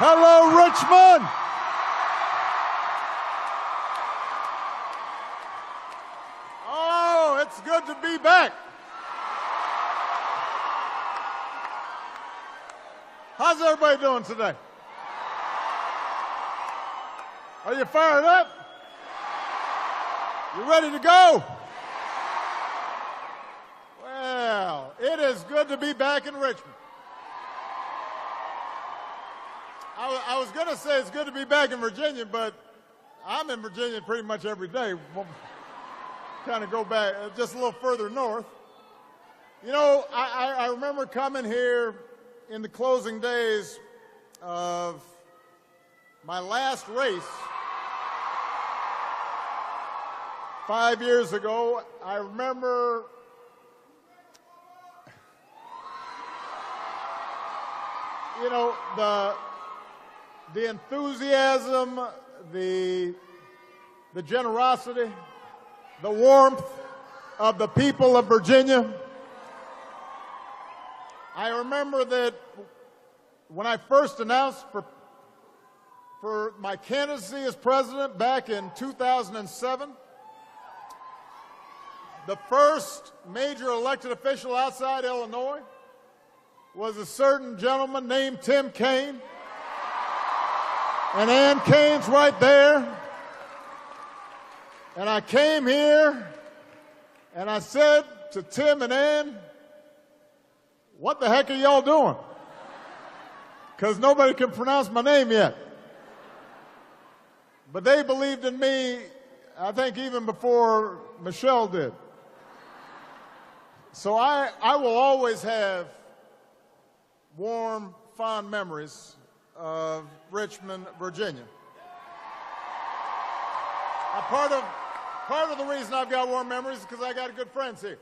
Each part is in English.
Hello, Richmond. Oh, it's good to be back. How's everybody doing today? Are you fired up? You ready to go? Well, it is good to be back in Richmond. I was going to say it's good to be back in Virginia, but I'm in Virginia pretty much every day. Kind of go back just a little further north. You know, I remember coming here in the closing days of my last race 5 years ago. I remember the enthusiasm, the generosity, the warmth of the people of Virginia. I remember that when I first announced for my candidacy as president back in 2007, the first major elected official outside Illinois was a certain gentleman named Tim Kaine. And Ann Kaine's right there. And I came here and I said to Tim and Ann, "What the heck are y'all doing?" Because nobody can pronounce my name yet. But they believed in me, I think, even before Michelle did. So I will always have warm, fond memories of Richmond, Virginia. Part of the reason I've got warm memories is because I got good friends here.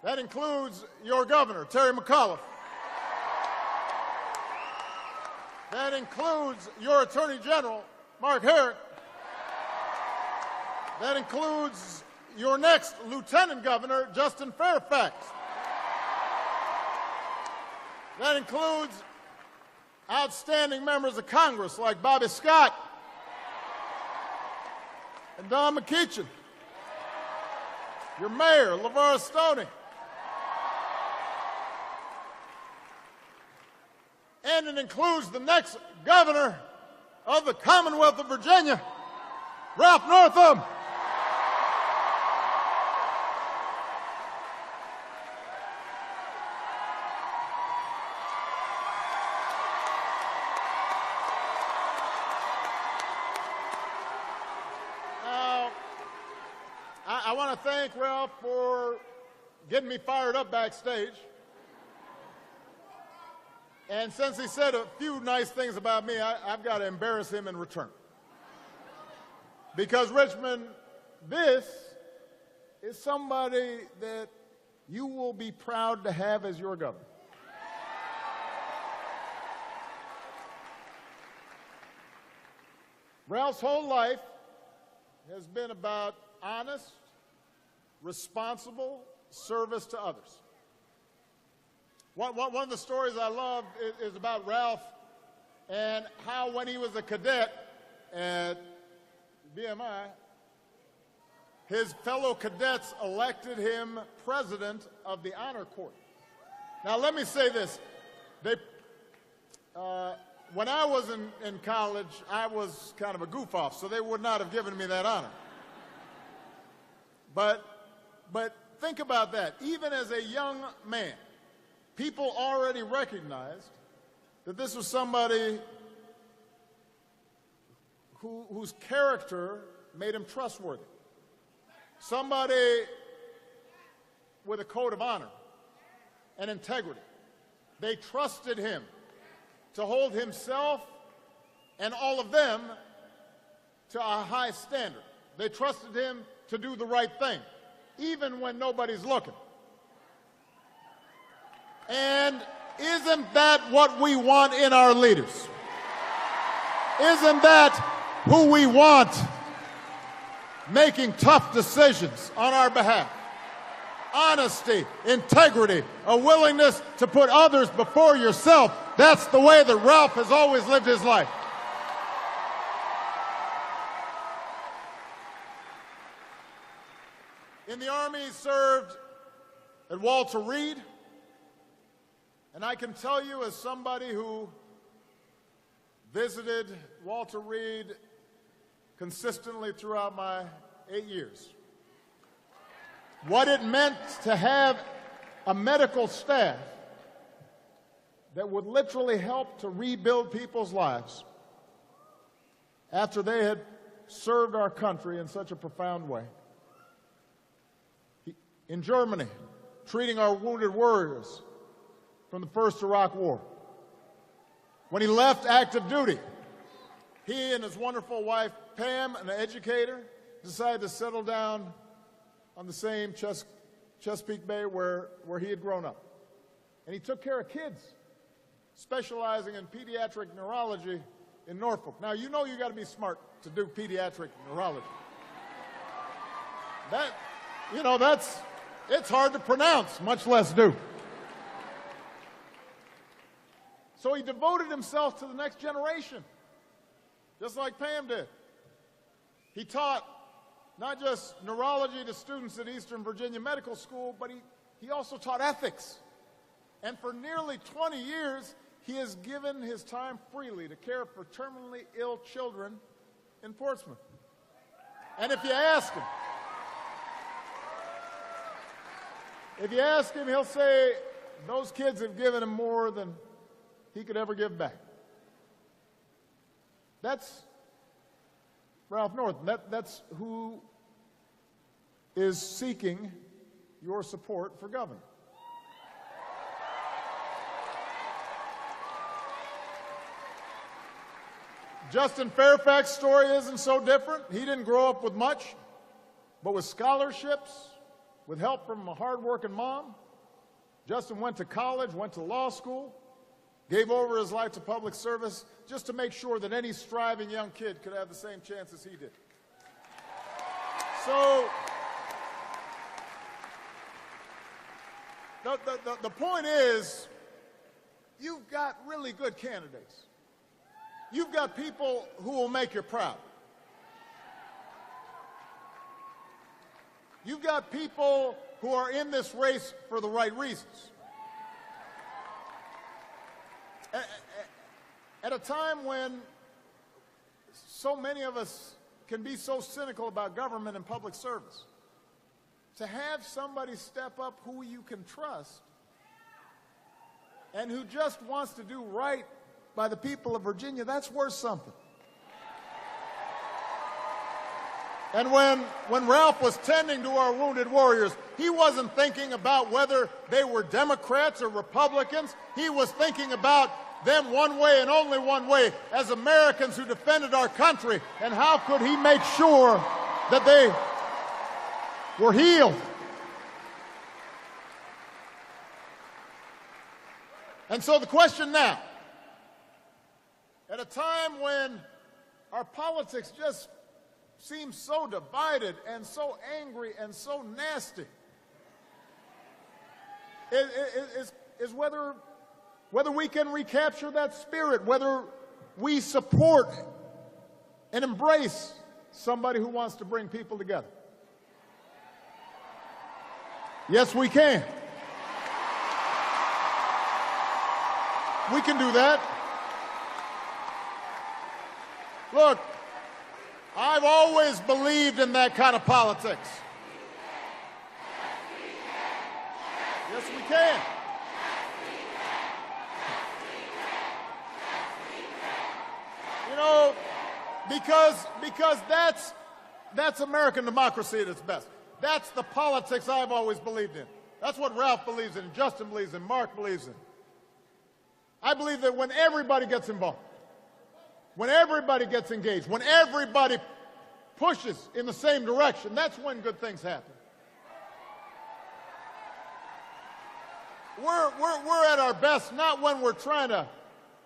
That includes your governor, Terry McAuliffe. That includes your attorney general, Mark Herrick. That includes your next lieutenant governor, Justin Fairfax. That includes outstanding members of Congress like Bobby Scott and Don McEachin, your mayor, LeVar Stoney, and it includes the next governor of the Commonwealth of Virginia, Ralph Northam. I want to thank Ralph for getting me fired up backstage. And since he said a few nice things about me, I've got to embarrass him in return. Because, Richmond, this is somebody that you will be proud to have as your governor. Ralph's whole life has been about honest, responsible service to others. One of the stories I love is about Ralph and how when he was a cadet at BMI, his fellow cadets elected him president of the honor corps. Now let me say this. When I was in college, I was kind of a goof-off, so they would not have given me that honor. But think about that. Even as a young man, people already recognized that this was somebody whose character made him trustworthy. Somebody with a code of honor and integrity. They trusted him to hold himself and all of them to a high standard. They trusted him to do the right thing, even when nobody's looking. And isn't that what we want in our leaders? Isn't that who we want making tough decisions on our behalf? honesty, integrity, a willingness to put others before yourself. That's the way that Ralph has always lived his life. In the Army, he served at Walter Reed. And I can tell you, as somebody who visited Walter Reed consistently throughout my 8 years, what it meant to have a medical staff that would literally help to rebuild people's lives after they had served our country in such a profound way. In Germany, treating our wounded warriors from the first Iraq War. When he left active duty, he and his wonderful wife, Pam, an educator, decided to settle down on the same Chesapeake Bay where he had grown up. And he took care of kids, specializing in pediatric neurology in Norfolk. Now, you know you got to be smart to do pediatric neurology. It's hard to pronounce, much less do. So he devoted himself to the next generation, just like Pam did. He taught not just neurology to students at Eastern Virginia Medical School, but he also taught ethics. And for nearly 20 years, he has given his time freely to care for terminally ill children in Portsmouth. And if you ask him, he'll say those kids have given him more than he could ever give back. That's Ralph Northam. That's who is seeking your support for governor. Justin Fairfax's story isn't so different. He didn't grow up with much, but with scholarships, with help from a hard-working mom. Justin went to college, went to law school, gave over his life to public service just to make sure that any striving young kid could have the same chance as he did. So the point is, you've got really good candidates. You've got people who will make you proud. You've got people who are in this race for the right reasons. At a time when so many of us can be so cynical about government and public service, to have somebody step up who you can trust and who just wants to do right by the people of Virginia, that's worth something. And when Ralph was tending to our wounded warriors, he wasn't thinking about whether they were Democrats or Republicans. He was thinking about them one way and only one way, as Americans who defended our country, and how could he make sure that they were healed. And so the question now, at a time when our politics just seems so divided and so angry and so nasty, is whether we can recapture that spirit, whether we support and embrace somebody who wants to bring people together. Yes, we can. We can do that. Look, I've always believed in that kind of politics. Yes, we can. You know, because that's American democracy at its best. That's the politics I've always believed in. That's what Ralph believes in, Justin believes in, Mark believes in. I believe that when everybody gets involved, when everybody gets engaged, when everybody pushes in the same direction, that's when good things happen. We're at our best not when we're trying to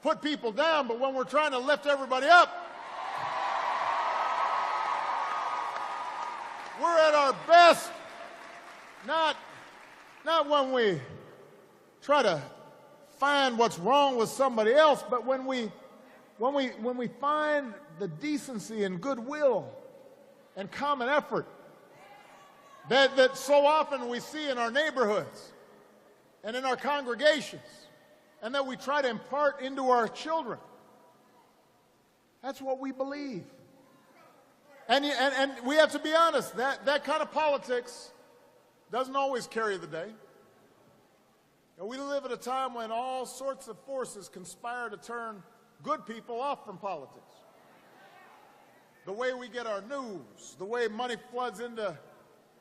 put people down, but when we're trying to lift everybody up. We're at our best not Not when we try to find what's wrong with somebody else, but when we find the decency and goodwill and common effort that so often we see in our neighborhoods and in our congregations, and that we try to impart into our children. That's what we believe. And we have to be honest, that kind of politics doesn't always carry the day. We live at a time when all sorts of forces conspire to turn good people off from politics. The way we get our news, the way money floods into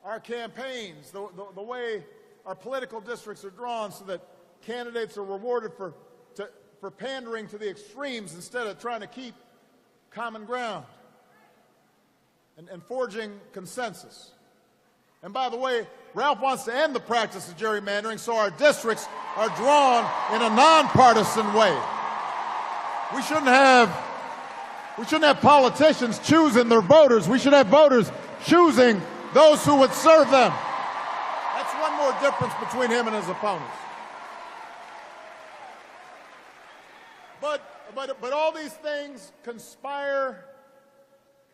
our campaigns, the way our political districts are drawn so that candidates are rewarded for pandering to the extremes instead of trying to keep common ground and forging consensus. And by the way, Ralph wants to end the practice of gerrymandering so our districts are drawn in a nonpartisan way. We shouldn't have politicians choosing their voters. We should have voters choosing those who would serve them. That's one more difference between him and his opponents. But all these things conspire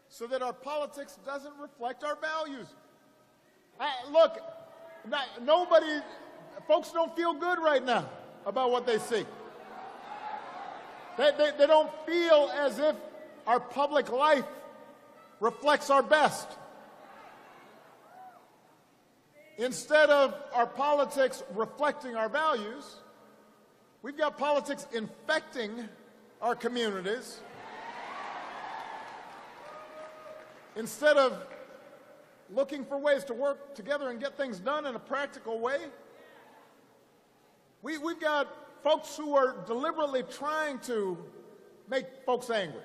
so that our politics doesn't reflect our values. Look, folks don't feel good right now about what they see. They don't feel as if our public life reflects our best. Instead of our politics reflecting our values, we've got politics infecting our communities. Instead of looking for ways to work together and get things done in a practical way, we've got folks who are deliberately trying to make folks angry,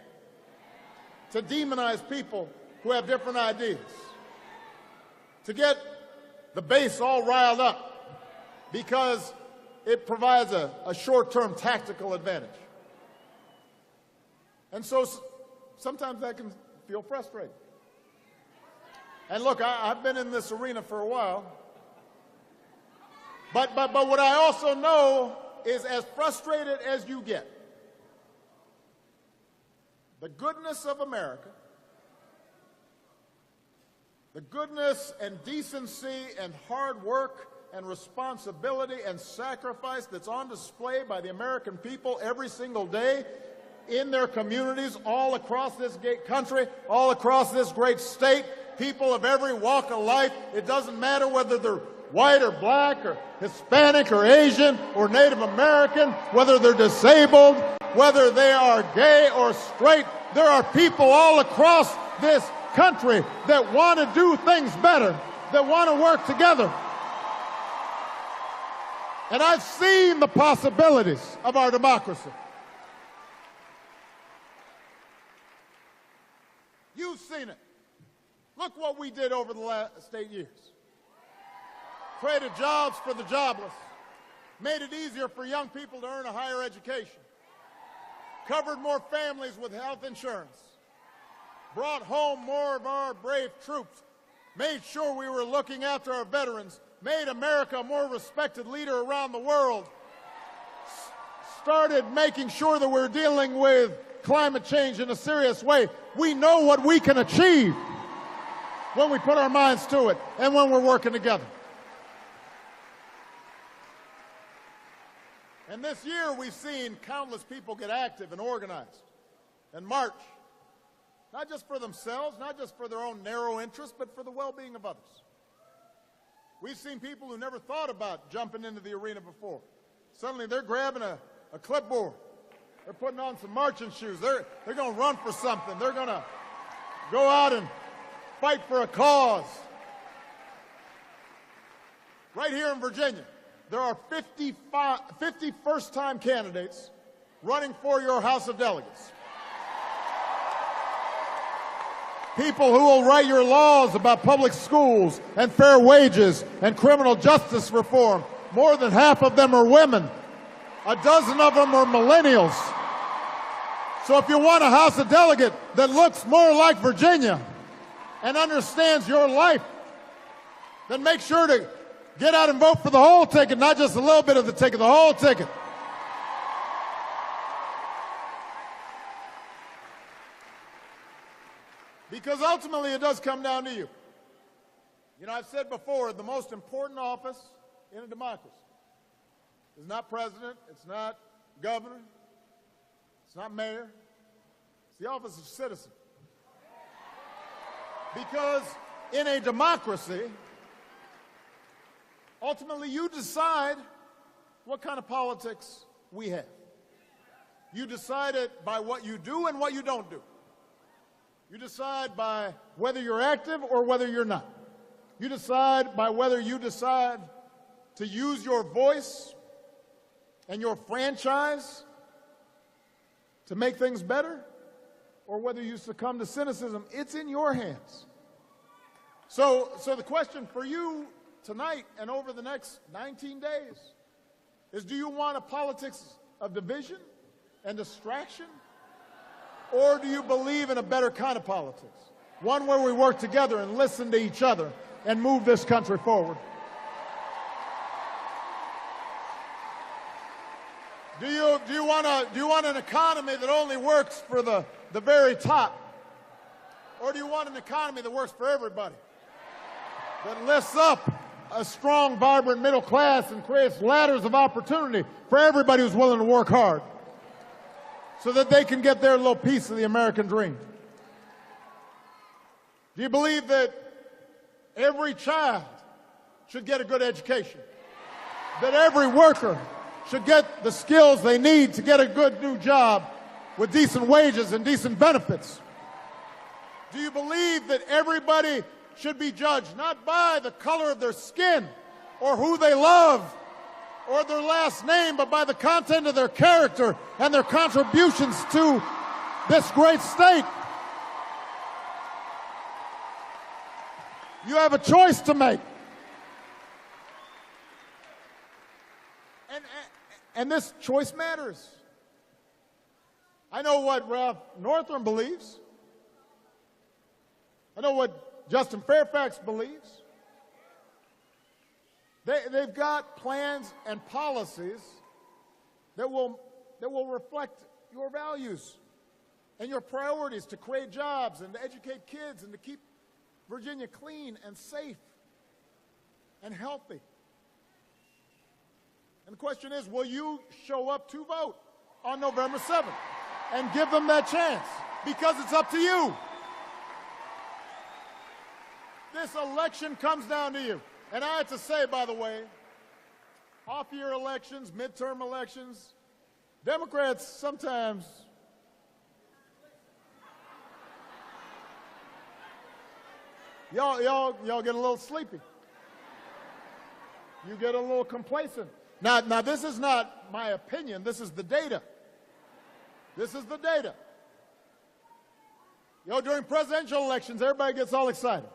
to demonize people who have different ideas, to get the base all riled up because it provides a short-term tactical advantage. And so sometimes that can feel frustrating. And look, I've been in this arena for a while, but what I also know is as frustrated as you get, the goodness of America, the goodness and decency and hard work and responsibility and sacrifice that's on display by the American people every single day in their communities all across this great country, all across this great state, people of every walk of life. It doesn't matter whether they're white or black or Hispanic or Asian or Native American, whether they're disabled, whether they are gay or straight. There are people all across this country that want to do things better, that want to work together. And I've seen the possibilities of our democracy. You've seen it. Look what we did over the last 8 years. Created jobs for the jobless, made it easier for young people to earn a higher education, covered more families with health insurance, brought home more of our brave troops, made sure we were looking after our veterans, made America a more respected leader around the world, started making sure that we're dealing with climate change in a serious way. We know what we can achieve when we put our minds to it and when we're working together. And this year we've seen countless people get active and organized and march, not just for themselves, not just for their own narrow interests, but for the well-being of others. We've seen people who never thought about jumping into the arena before. Suddenly they're grabbing a clipboard. They're putting on some marching shoes. They're going to run for something. They're going to go out and fight for a cause. Right here in Virginia, there are 50 first-time candidates running for your House of Delegates. People who will write your laws about public schools and fair wages and criminal justice reform. More than half of them are women. A dozen of them are millennials. So if you want a House of Delegate that looks more like Virginia and understands your life, then make sure to Get out and vote for the whole ticket, not just a little bit of the ticket, the whole ticket. Because ultimately it does come down to you. You know, I've said before, the most important office in a democracy is not president, it's not governor, it's not mayor, it's the office of citizen. Because in a democracy, ultimately you decide what kind of politics we have. You decide it by what you do and what you don't do. You decide by whether you're active or whether you're not. You decide by whether you decide to use your voice and your franchise to make things better, or whether you succumb to cynicism. It's in your hands. So the question for you tonight and over the next 19 days is, do you want a politics of division and distraction? Or do you believe in a better kind of politics? One where we work together and listen to each other and move this country forward. Do you want an economy that only works for the very top? Or do you want an economy that works for everybody? That lifts up a strong, vibrant middle class and creates ladders of opportunity for everybody who's willing to work hard, so that they can get their little piece of the American dream? Do you believe that every child should get a good education? That every worker should get the skills they need to get a good new job with decent wages and decent benefits? Do you believe that everybody should be judged not by the color of their skin or who they love or their last name, but by the content of their character and their contributions to this great state? You have a choice to make. And this choice matters. I know what Ralph Northam believes. I know what Justin Fairfax believes. They've got plans and policies that will reflect your values and your priorities to create jobs and to educate kids and to keep Virginia clean and safe and healthy. And the question is, will you show up to vote on November 7th and give them that chance? Because it's up to you. This election comes down to you. And I have to say, by the way, off-year elections, midterm elections, Democrats sometimes y'all get a little sleepy. You get a little complacent. Now this is not my opinion. This is the data. This is the data. During presidential elections, everybody gets all excited.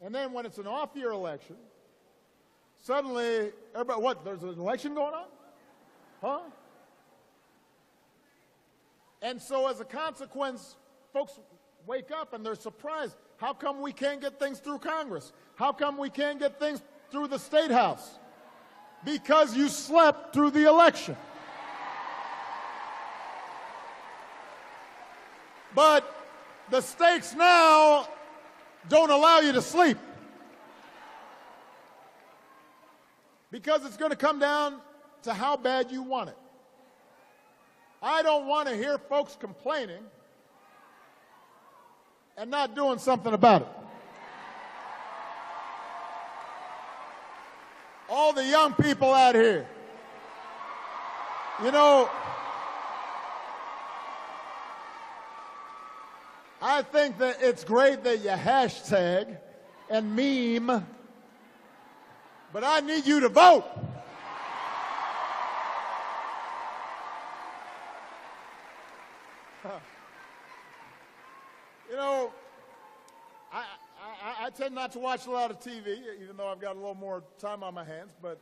And then when it's an off-year election, suddenly everybody, what, there's an election going on? Huh? And so as a consequence, folks wake up and they're surprised. How come we can't get things through Congress? How come we can't get things through the State House? Because you slept through the election. But the stakes now don't allow you to sleep, because it's going to come down to how bad you want it. I don't want to hear folks complaining and not doing something about it. All the young people out here, I think that it's great that you hashtag and meme, but I need you to vote. I tend not to watch a lot of TV, even though I've got a little more time on my hands, but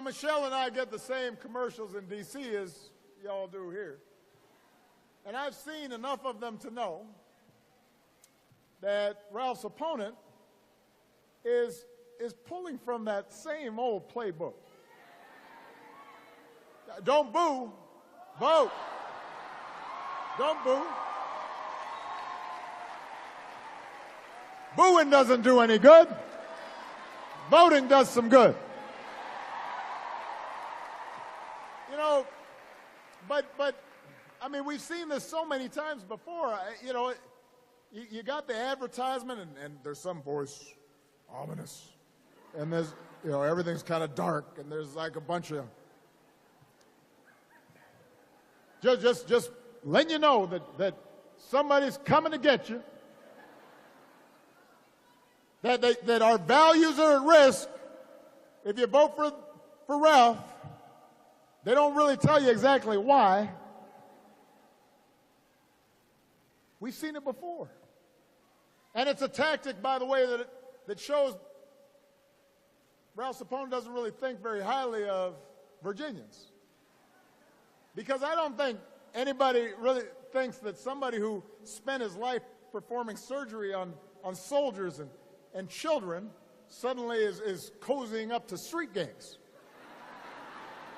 Michelle and I get the same commercials in D.C. as y'all do here. And I've seen enough of them to know that Ralph's opponent is pulling from that same old playbook. Don't boo, vote. Don't boo. Booing doesn't do any good. Voting does some good. You know, but I mean, we've seen this so many times before. You know, you got the advertisement, and there's some voice, ominous, and there's, you know, everything's kind of dark, and there's like a bunch of just letting you know that somebody's coming to get you. That our values are at risk. If you vote for Ralph, they don't really tell you exactly why. We've seen it before. And it's a tactic, by the way, that shows Ralph's opponent doesn't really think very highly of Virginians. Because I don't think anybody really thinks that somebody who spent his life performing surgery on soldiers and children suddenly is cozying up to street gangs.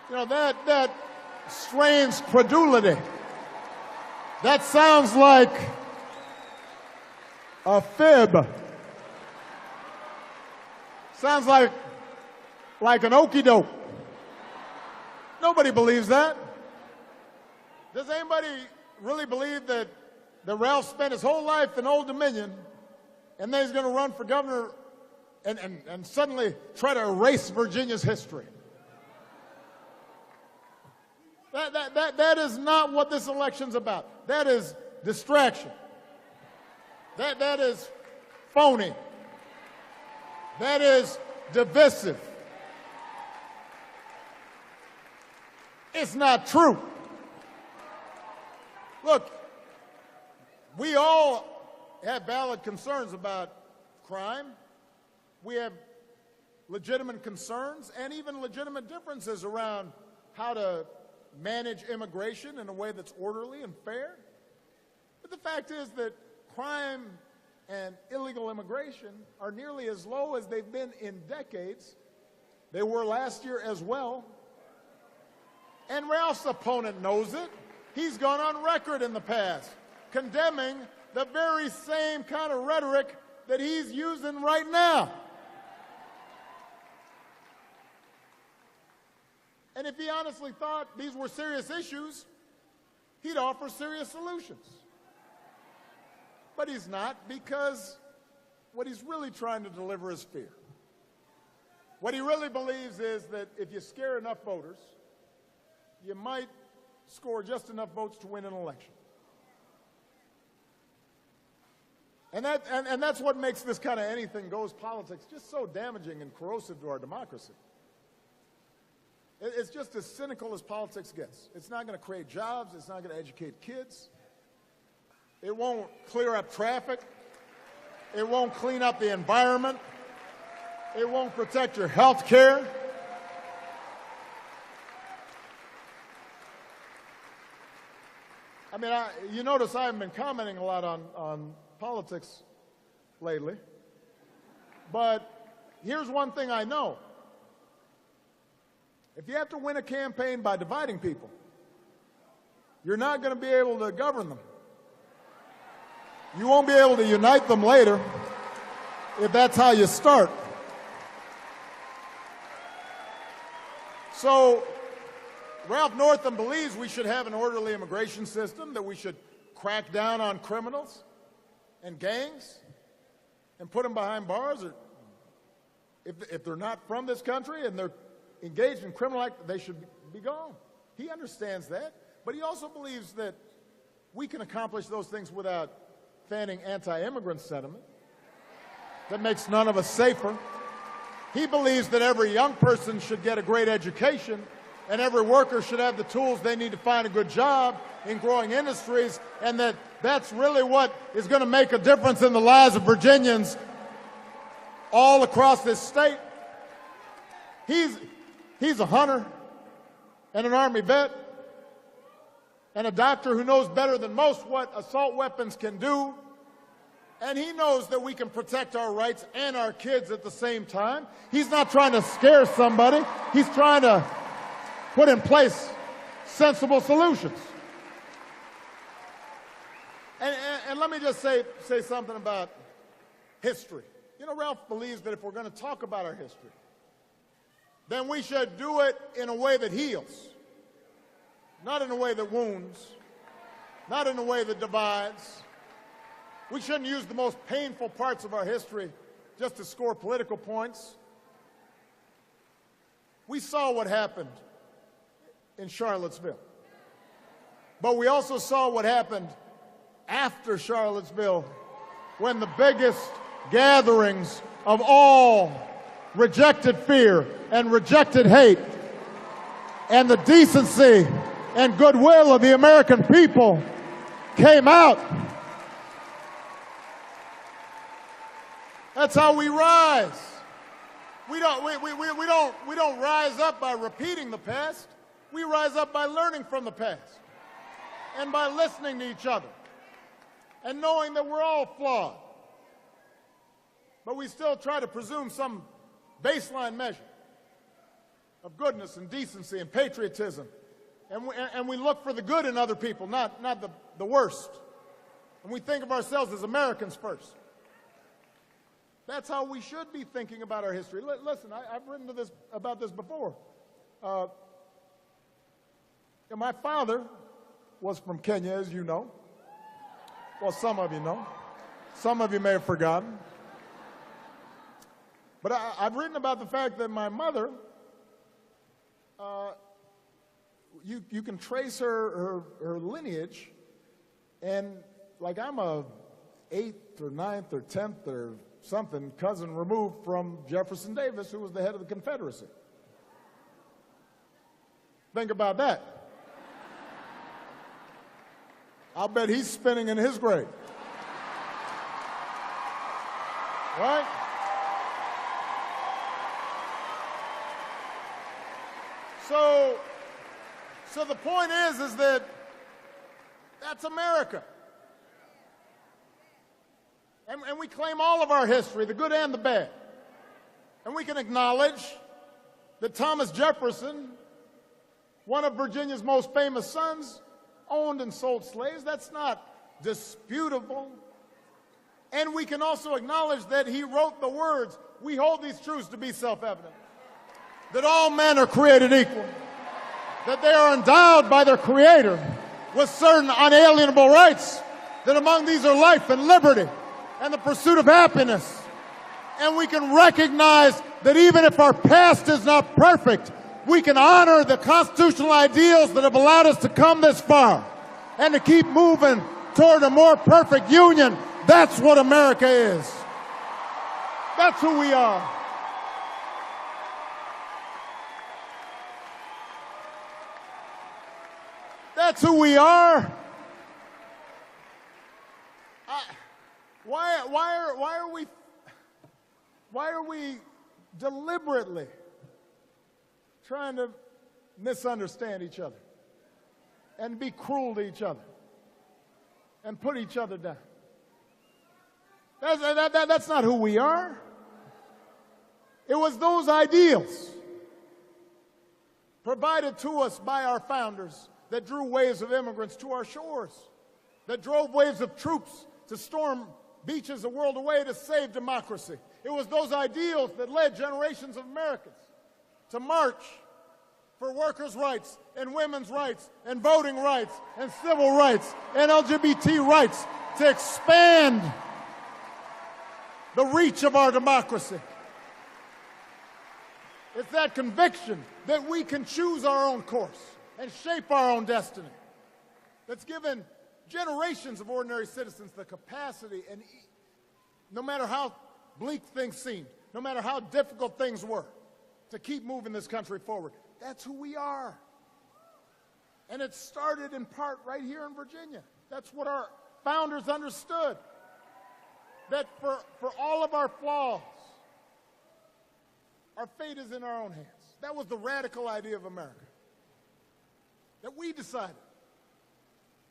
You know, that strains credulity. That sounds like a fib. Sounds like an okie doke. Nobody believes that. Does anybody really believe that Ralph spent his whole life in Old Dominion and then he's going to run for governor and suddenly try to erase Virginia's history? That is not what this election's about. That is distraction. That is phony. That is divisive. It's not true. Look, we all have valid concerns about crime. We have legitimate concerns and even legitimate differences around how to manage immigration in a way that's orderly and fair. But the fact is that crime and illegal immigration are nearly as low as they've been in decades. They were last year as well. And Ralph's opponent knows it. He's gone on record in the past condemning the very same kind of rhetoric that he's using right now. And if he honestly thought these were serious issues, he'd offer serious solutions. But he's not, because what he's really trying to deliver is fear. What he really believes is that if you scare enough voters, you might score just enough votes to win an election. And that's what makes this kind of anything goes politics just so damaging and corrosive to our democracy. It's just as cynical as politics gets. It's not going to create jobs. It's not going to educate kids. It won't clear up traffic. It won't clean up the environment. It won't protect your health care. I mean, you notice I haven't been commenting a lot on politics lately. But here's one thing I know. If you have to win a campaign by dividing people, you're not going to be able to govern them. You won't be able to unite them later if that's how you start. So Ralph Northam believes we should have an orderly immigration system, that we should crack down on criminals and gangs and put them behind bars. Or if they're not from this country and they're engaged in criminal act, they should be gone. He understands that, but he also believes that we can accomplish those things without fanning anti-immigrant sentiment that makes none of us safer. He believes that every young person should get a great education and every worker should have the tools they need to find a good job in growing industries, and that's really what is going to make a difference in the lives of Virginians all across this state. He's a hunter and an Army vet and a doctor who knows better than most what assault weapons can do And he knows that we can protect our rights and our kids at the same time. He's not trying to scare somebody. He's trying to put in place sensible solutions. And let me just say something about history. You know, Ralph believes that if we're going to talk about our history, then we should do it in a way that heals, not in a way that wounds, not in a way that divides. We shouldn't use the most painful parts of our history just to score political points. We saw what happened in Charlottesville, but we also saw what happened after Charlottesville, when the biggest gatherings of all rejected fear and rejected hate and the decency and goodwill of the American people came out. That's how we rise. We don't rise up by repeating the past. We rise up by learning from the past and by listening to each other and knowing that we're all flawed. But we still try to presume some baseline measure of goodness and decency and patriotism. And we look for the good in other people, not the worst. And we think of ourselves as Americans first. That's how we should be thinking about our history. Listen, I've written about this before. My father was from Kenya, as you know. Well, some of you know. Some of you may have forgotten. But I've written about the fact that my mother, you can trace her lineage, and like I'm a 8th or 9th or 10th or something cousin removed from Jefferson Davis, who was the head of the Confederacy. Think about that. I'll bet he's spinning in his grave. Right? So the point is that that's America. And we claim all of our history, the good and the bad. And we can acknowledge that Thomas Jefferson, one of Virginia's most famous sons, owned and sold slaves. That's not disputable. And we can also acknowledge that he wrote the words, "We hold these truths to be self-evident, that all men are created equal, that they are endowed by their Creator with certain unalienable rights, that among these are life and liberty and the pursuit of happiness." And we can recognize that even if our past is not perfect, we can honor the constitutional ideals that have allowed us to come this far and to keep moving toward a more perfect union. That's what America is. That's who we are. That's who we are. Why are we deliberately trying to misunderstand each other and be cruel to each other and put each other down? That's not who we are. It was those ideals provided to us by our founders that drew waves of immigrants to our shores, that drove waves of troops to storm beaches a world away to save democracy. It was those ideals that led generations of Americans to march for workers' rights and women's rights and voting rights and civil rights and LGBT rights, to expand the reach of our democracy. It's that conviction that we can choose our own course and shape our own destiny that's given generations of ordinary citizens the capacity, and no matter how bleak things seemed, no matter how difficult things were, to keep moving this country forward. That's who we are. And it started in part right here in Virginia. That's what our founders understood. That for all of our flaws, our fate is in our own hands. That was the radical idea of America. That we decided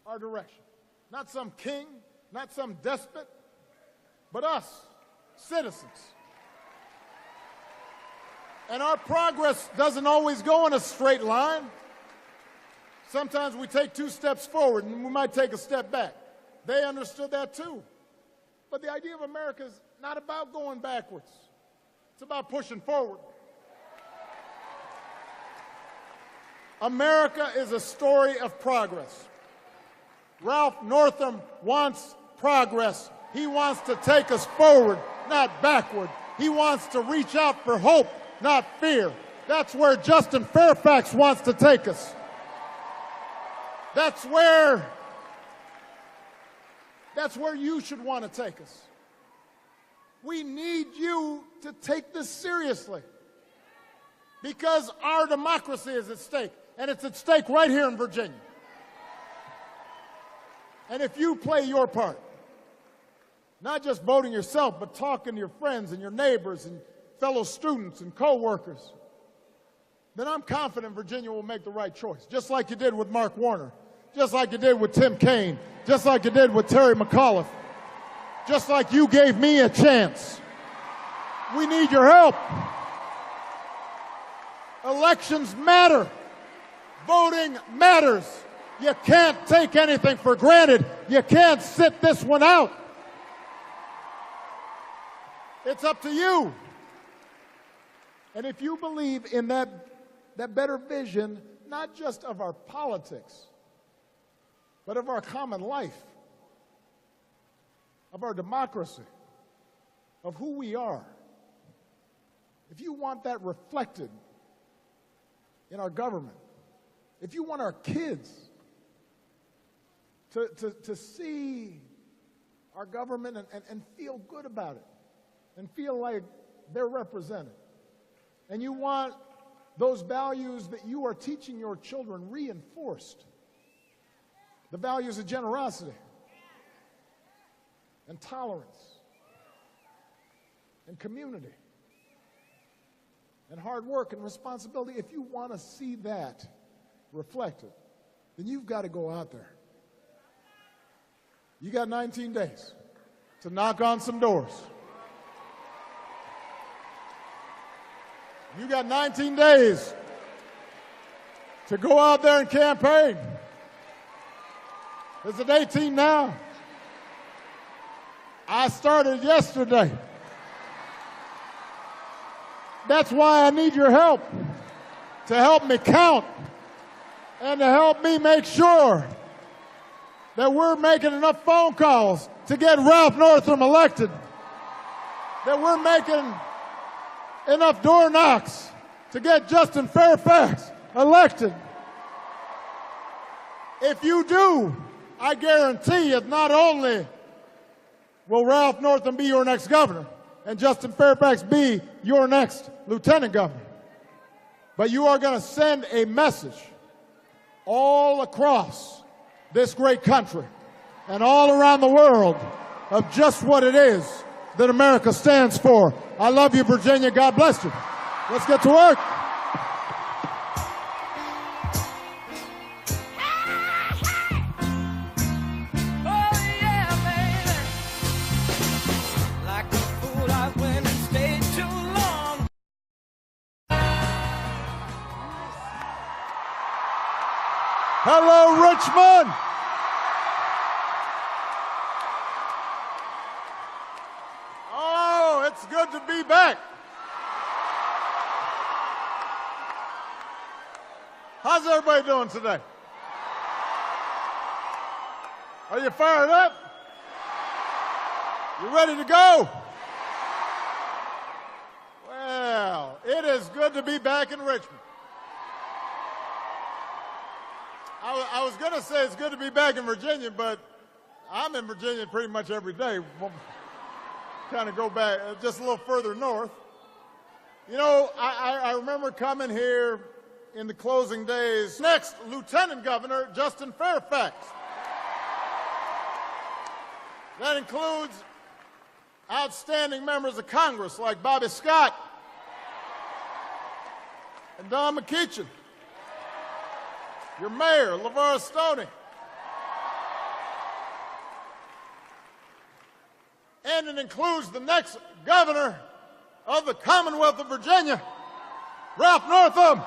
our direction. Not some king, not some despot, but us, citizens. And our progress doesn't always go in a straight line. Sometimes we take 2 steps forward and we might take a step back. They understood that too. But the idea of America is not about going backwards. It's about pushing forward. America is a story of progress. Ralph Northam wants progress. He wants to take us forward, not backward. He wants to reach out for hope, not fear. That's where Justin Fairfax wants to take us. That's where you should want to take us. We need you to take this seriously because our democracy is at stake, and it's at stake right here in Virginia. And if you play your part, not just voting yourself, but talking to your friends and your neighbors and fellow students and co-workers, then I'm confident Virginia will make the right choice, just like you did with Mark Warner, just like you did with Tim Kaine, just like you did with Terry McAuliffe, just like you gave me a chance. We need your help. Elections matter. Voting matters. You can't take anything for granted. You can't sit this one out. It's up to you. And if you believe in that better vision, not just of our politics, but of our common life, of our democracy, of who we are, if you want that reflected in our government, if you want our kids to see our government and feel good about it and feel like they're represented, and you want those values that you are teaching your children reinforced, the values of generosity and tolerance and community and hard work and responsibility, if you want to see that reflected, then you've got to go out there. You got 19 days to knock on some doors. You got 19 days to go out there and campaign. Is it 18 now? I started yesterday. That's why I need your help, to help me count and to help me make sure that we're making enough phone calls to get Ralph Northam elected, that we're making enough door knocks to get Justin Fairfax elected. If you do, I guarantee you, not only will Ralph Northam be your next governor and Justin Fairfax be your next lieutenant governor, but you are going to send a message all across this great country and all around the world of just what it is that America stands for. I love you, Virginia. God bless you. Let's get to work. Hello, Richmond. Oh, it's good to be back. How's everybody doing today? Are you fired up? You ready to go? Well, it is good to be back in Richmond. I was going to say it's good to be back in Virginia, but I'm in Virginia pretty much every day. We'll kind of go back just a little further north. You know, I remember coming here in the closing days. Next, Lieutenant Governor Justin Fairfax. That includes outstanding members of Congress like Bobby Scott and Don McEachin. Your mayor, LeVar Stoney. And it includes the next governor of the Commonwealth of Virginia, Ralph Northam.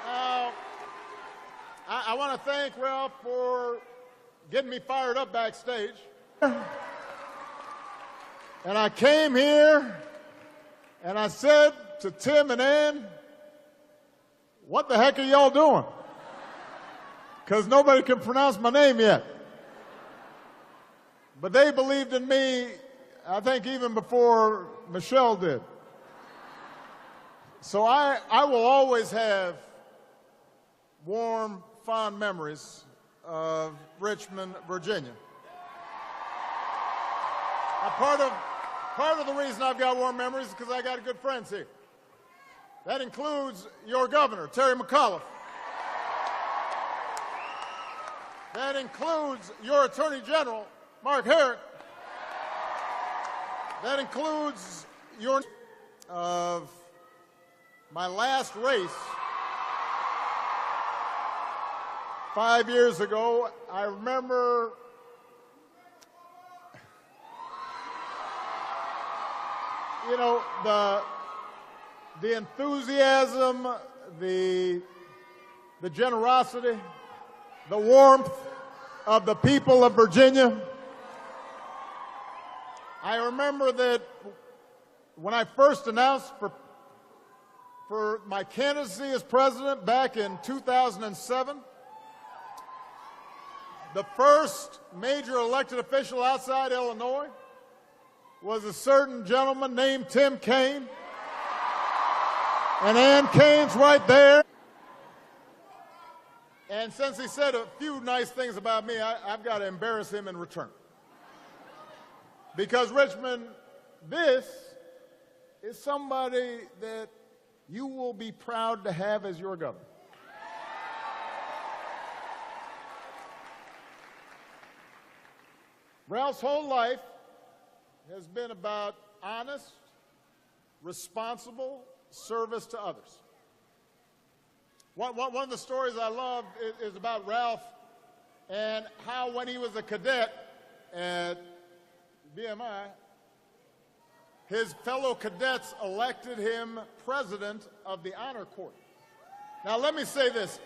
Now, I want to thank Ralph for getting me fired up backstage. And I came here and I said to Tim and Ann, what the heck are y'all doing? Because nobody can pronounce my name yet. But they believed in me, I think, even before Michelle did. So I will always have warm, fond memories of Richmond, Virginia. Part of the reason I've got warm memories is because I got good friends here. That includes your governor, Terry McAuliffe. That includes your attorney general, Mark Herrick. That includes your of my last race 5 years ago. I remember the enthusiasm, the generosity, the warmth of the people of Virginia. I remember that when I first announced for my candidacy as president back in 2007, the first major elected official outside Illinois was a certain gentleman named Tim Kaine. And Ann Kaine's right there. And since he said a few nice things about me, I've got to embarrass him in return. Because, Richmond, this is somebody that you will be proud to have as your governor. Ralph's whole life has been about honest, responsible service to others. One of the stories I love is about Ralph and how when he was a cadet at BMI, his fellow cadets elected him president of the honor corps. Now let me say this,